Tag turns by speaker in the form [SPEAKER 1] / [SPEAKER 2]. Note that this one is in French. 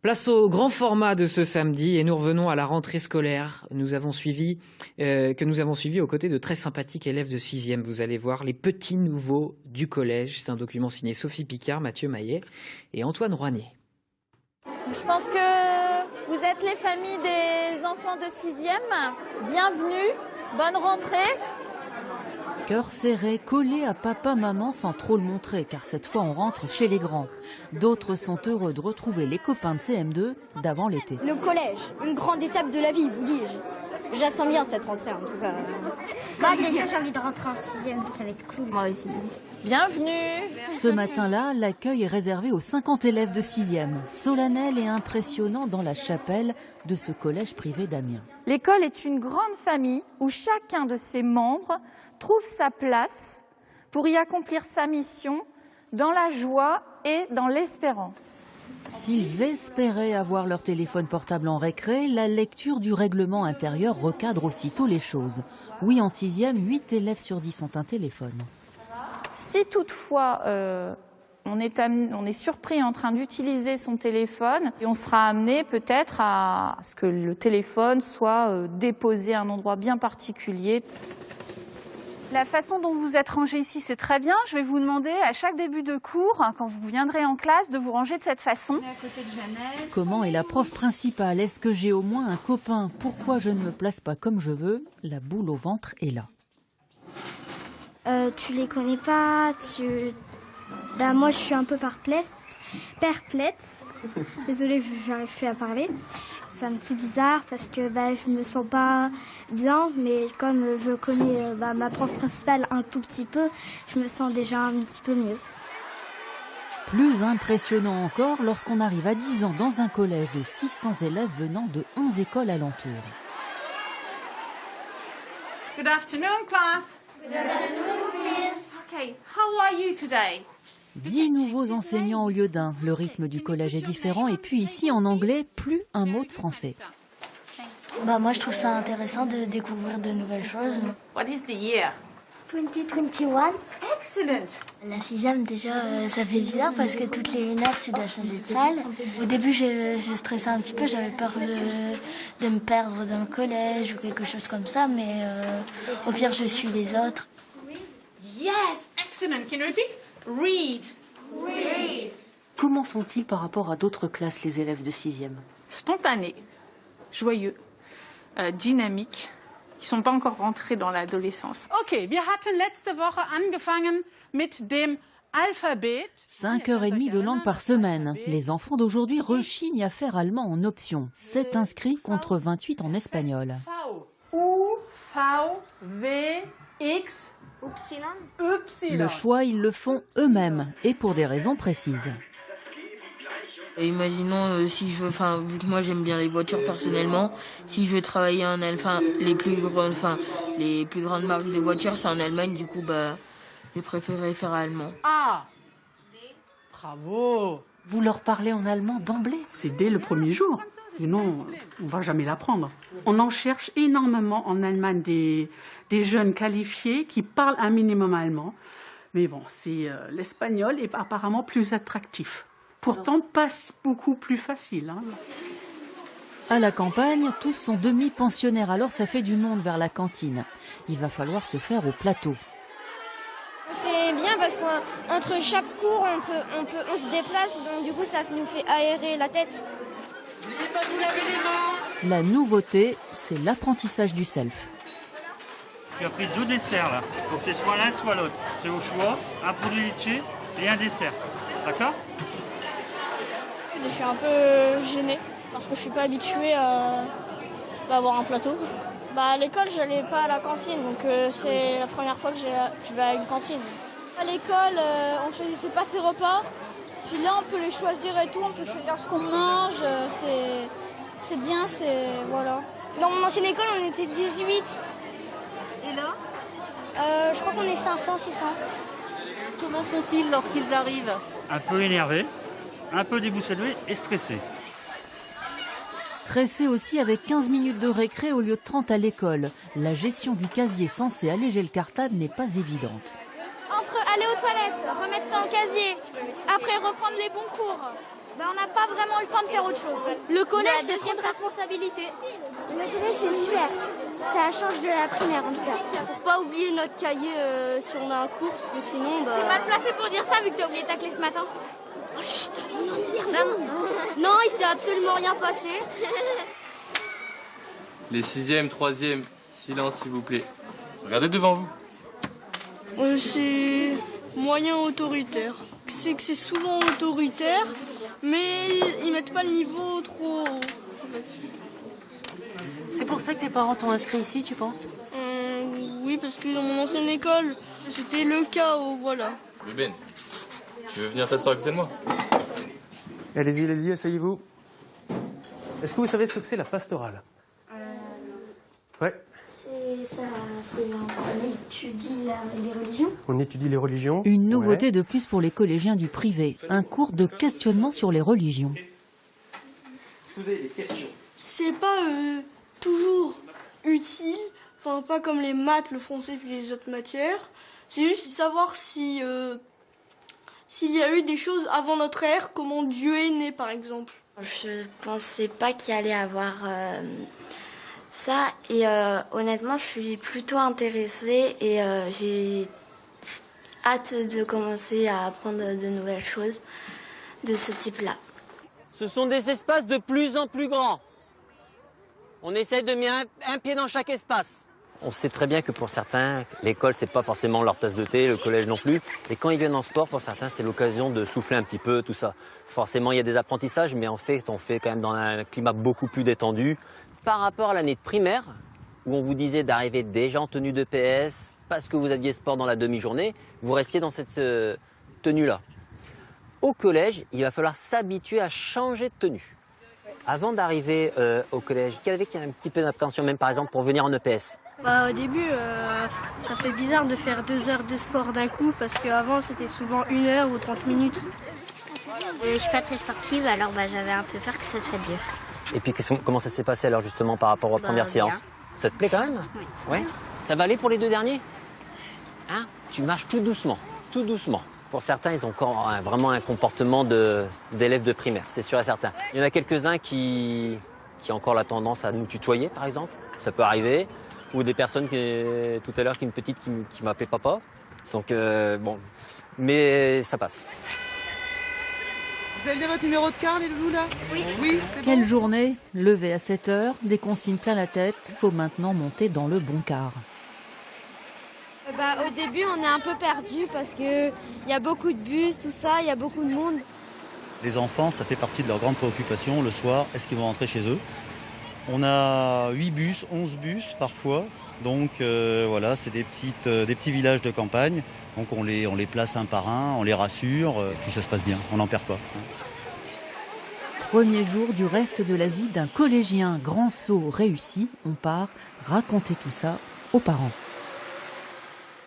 [SPEAKER 1] Place au grand format de ce samedi et nous revenons à la rentrée scolaire. Que nous avons suivi aux côtés de très sympathiques élèves de 6e. Vous allez voir les petits nouveaux du collège. C'est un document signé Sophie Picard, Mathieu Maillet et Antoine Rouanier.
[SPEAKER 2] Je pense que vous êtes les familles des enfants de 6e. Bienvenue, bonne rentrée.
[SPEAKER 3] Cœur serré, collé à papa, maman sans trop le montrer, car cette fois on rentre chez les grands. D'autres sont heureux de retrouver les copains de CM2 d'avant l'été.
[SPEAKER 4] Le collège, une grande étape de la vie, vous dis-je. J'assens bien cette rentrée en tout cas.
[SPEAKER 5] Déjà j'ai envie de rentrer en 6e, ça va être cool.
[SPEAKER 4] Moi aussi.
[SPEAKER 2] Bienvenue.
[SPEAKER 3] Ce matin-là, l'accueil est réservé aux 50 élèves de 6e, solennel et impressionnant dans la chapelle de ce collège privé d'Amiens.
[SPEAKER 2] L'école est une grande famille où chacun de ses membres trouve sa place pour y accomplir sa mission dans la joie et dans l'espérance.
[SPEAKER 3] S'ils espéraient avoir leur téléphone portable en récré, la lecture du règlement intérieur recadre aussitôt les choses. Oui, en 6e, 8 élèves sur 10 ont un téléphone.
[SPEAKER 2] Si toutefois on est surpris en train d'utiliser son téléphone, et on sera amené peut-être à ce que le téléphone soit déposé à un endroit bien particulier.
[SPEAKER 6] La façon dont vous êtes rangé ici, c'est très bien. Je vais vous demander à chaque début de cours, quand vous viendrez en classe, de vous ranger de cette façon.
[SPEAKER 2] À côté de Jeannette.
[SPEAKER 3] Comment est la prof principale? Est-ce que j'ai au moins un copain? Pourquoi je ne me place pas comme je veux? La boule au ventre est là.
[SPEAKER 5] Tu les connais pas, moi je suis un peu perplexe. Désolée, j'arrive plus à parler. Ça me fait bizarre parce que je me sens pas bien, mais comme je connais ma prof principale un tout petit peu, je me sens déjà un petit peu mieux.
[SPEAKER 3] Plus impressionnant encore lorsqu'on arrive à 10 ans dans un collège de 600 élèves venant de 11 écoles alentour.
[SPEAKER 7] Good afternoon, class.
[SPEAKER 5] Good afternoon, miss.
[SPEAKER 7] Okay, how are you today?
[SPEAKER 3] 10 nouveaux enseignants au lieu d'un. Le rythme du collège est différent et puis ici en anglais, plus un mot de français.
[SPEAKER 8] Moi je trouve ça intéressant de découvrir de nouvelles choses.
[SPEAKER 7] What is the year?
[SPEAKER 5] 2021.
[SPEAKER 7] Excellent.
[SPEAKER 8] La 6e déjà ça fait bizarre parce que toutes les 1 heure tu dois changer de salle. Au début je stressais un petit peu, j'avais peur de me perdre dans le collège ou quelque chose comme ça, mais au pire je suis les autres.
[SPEAKER 7] Yes, excellent. Can you repeat? Read.
[SPEAKER 5] Read.
[SPEAKER 3] Comment sont-ils par rapport à d'autres classes, les élèves de 6e?
[SPEAKER 6] Spontanés, joyeux, dynamiques, qui ne sont pas encore rentrés dans l'adolescence.
[SPEAKER 7] Okay, wir hatten letzte Woche angefangen mit dem Alphabet.
[SPEAKER 3] 5h30 de langue par semaine. Les enfants d'aujourd'hui rechignent à faire allemand en option. 7 inscrits contre 28 en espagnol.
[SPEAKER 7] V, U, V, W, X, Y.
[SPEAKER 3] Le choix, ils le font eux-mêmes et pour des raisons précises.
[SPEAKER 9] Imaginons si je veux, vu que moi j'aime bien les voitures personnellement, si je veux travailler en Allemagne, les plus grandes marques de voitures c'est en Allemagne, du coup j'ai préféré faire allemand.
[SPEAKER 7] Ah, bravo.
[SPEAKER 3] Vous leur parlez en allemand d'emblée?
[SPEAKER 10] C'est dès le premier jour. Sinon, on ne va jamais l'apprendre. On en cherche énormément en Allemagne des jeunes qualifiés qui parlent un minimum allemand. Mais bon, l'espagnol est apparemment plus attractif. Pourtant, pas beaucoup plus facile.
[SPEAKER 3] À la campagne, tous sont demi-pensionnaires, alors ça fait du monde vers la cantine. Il va falloir se faire au plateau.
[SPEAKER 5] C'est bien parce qu'entre chaque cours, on se déplace, donc du coup ça nous fait aérer la tête.
[SPEAKER 7] N'oubliez pas de vous laver les mains.
[SPEAKER 3] La nouveauté, c'est l'apprentissage du self.
[SPEAKER 11] Tu as pris 2 desserts là. Il faut que c'est soit l'un soit l'autre. C'est au choix, un produit laitier et un dessert. D'accord?
[SPEAKER 4] Je suis un peu gênée parce que je suis pas habituée à avoir un plateau. À l'école, je n'allais pas à la cantine, donc c'est la première fois que je vais à une cantine.
[SPEAKER 12] À l'école, on ne choisissait pas ses repas. Puis là, on peut les choisir et tout, on peut choisir ce qu'on mange. C'est bien, voilà.
[SPEAKER 5] Dans mon ancienne école, on était 18.
[SPEAKER 12] Et là
[SPEAKER 5] je crois qu'on est 500, 600.
[SPEAKER 3] Comment sont-ils lorsqu'ils arrivent?
[SPEAKER 11] Un peu énervés, un peu déboussolés et stressés.
[SPEAKER 3] Stressés aussi avec 15 minutes de récré au lieu de 30 à l'école. La gestion du casier censé alléger le cartable n'est pas évidente.
[SPEAKER 5] Entre aller aux toilettes, remettre ton casier, après reprendre les bons cours,
[SPEAKER 12] On n'a pas vraiment le temps de faire autre chose. Le collège, c'est trop de responsabilité.
[SPEAKER 5] Le collège, c'est super. Ça change de la primaire, en tout cas.
[SPEAKER 12] Faut pas oublier notre cahier si on a un cours, parce que sinon... T'es mal placé pour dire ça, vu que t'as oublié ta clé ce matin. Oh, chut, non, il s'est absolument rien passé.
[SPEAKER 13] Les 6e, 3e, silence s'il vous plaît. Regardez devant vous.
[SPEAKER 14] C'est moyen autoritaire. C'est que c'est souvent autoritaire, mais ils mettent pas le niveau trop haut. En fait.
[SPEAKER 15] C'est pour ça que tes parents t'ont inscrit ici, tu penses?
[SPEAKER 14] Oui, parce que dans mon ancienne école, c'était le chaos, voilà.
[SPEAKER 13] Ben, tu veux venir t'asseoir à côté de moi?
[SPEAKER 16] Allez-y, asseyez-vous. Est-ce que vous savez ce que c'est la pastorale? Ouais.
[SPEAKER 5] On étudie les religions.
[SPEAKER 16] On étudie les religions.
[SPEAKER 3] Une nouveauté de plus pour les collégiens du privé, un cours de questionnement sur les religions.
[SPEAKER 16] Est-ce que vous avez des questions?
[SPEAKER 14] C'est pas toujours utile, enfin pas comme les maths, le français puis les autres matières. C'est juste savoir si s'il y a eu des choses avant notre ère, comment Dieu est né par exemple.
[SPEAKER 8] Je pensais pas qu'il allait avoir ça et honnêtement je suis plutôt intéressée et j'ai hâte de commencer à apprendre de nouvelles choses de ce type-là.
[SPEAKER 17] Ce sont des espaces de plus en plus grands. On essaie de mettre un pied dans chaque espace.
[SPEAKER 18] On sait très bien que pour certains, l'école, c'est pas forcément leur tasse de thé, le collège non plus. Et quand ils viennent en sport, pour certains, c'est l'occasion de souffler un petit peu, tout ça. Forcément, il y a des apprentissages, mais en fait, on fait quand même dans un climat beaucoup plus détendu. Par rapport à l'année de primaire, où on vous disait d'arriver déjà en tenue de PS, parce que vous aviez sport dans la demi-journée, vous restiez dans cette tenue-là. Au collège, il va falloir s'habituer à changer de tenue. Avant d'arriver au collège, est-ce qu'il y avait un petit peu d'appréhension, même par exemple pour venir en EPS?
[SPEAKER 19] Au début, ça fait bizarre de faire 2 heures de sport d'un coup parce qu'avant c'était souvent 1 heure ou 30 minutes.
[SPEAKER 5] Je suis pas très sportive, alors j'avais un peu peur que ça soit dur.
[SPEAKER 18] Et puis comment ça s'est passé alors justement par rapport aux premières séances? Ça te plaît quand même?
[SPEAKER 5] Oui.
[SPEAKER 18] Ouais. Ça va aller pour les 2 derniers? Hein? Tu marches tout doucement, tout doucement. Pour certains, ils ont encore vraiment un comportement d'élèves de primaire, c'est sûr et certain. Il y en a quelques-uns qui ont encore la tendance à nous tutoyer, par exemple. Ça peut arriver. Ou des personnes tout à l'heure, une petite qui m'appelait papa. Donc, bon, mais ça passe.
[SPEAKER 20] Vous avez bien votre numéro de car, les loulous, là? Oui, c'est bon.
[SPEAKER 3] Quelle journée! Levé à 7 heures, des consignes plein la tête, faut maintenant monter dans le bon car.
[SPEAKER 21] Au début, on est un peu perdu parce qu'il y a beaucoup de bus, tout ça, il y a beaucoup de monde.
[SPEAKER 22] Les enfants, ça fait partie de leur grande préoccupation. Le soir, est-ce qu'ils vont rentrer chez eux? On a 8 bus, 11 bus parfois. Donc voilà, c'est des petits villages de campagne. Donc on les place un par un, on les rassure, puis ça se passe bien, on n'en perd pas.
[SPEAKER 3] Premier jour du reste de la vie d'un collégien. Grand saut réussi, on part raconter tout ça aux parents.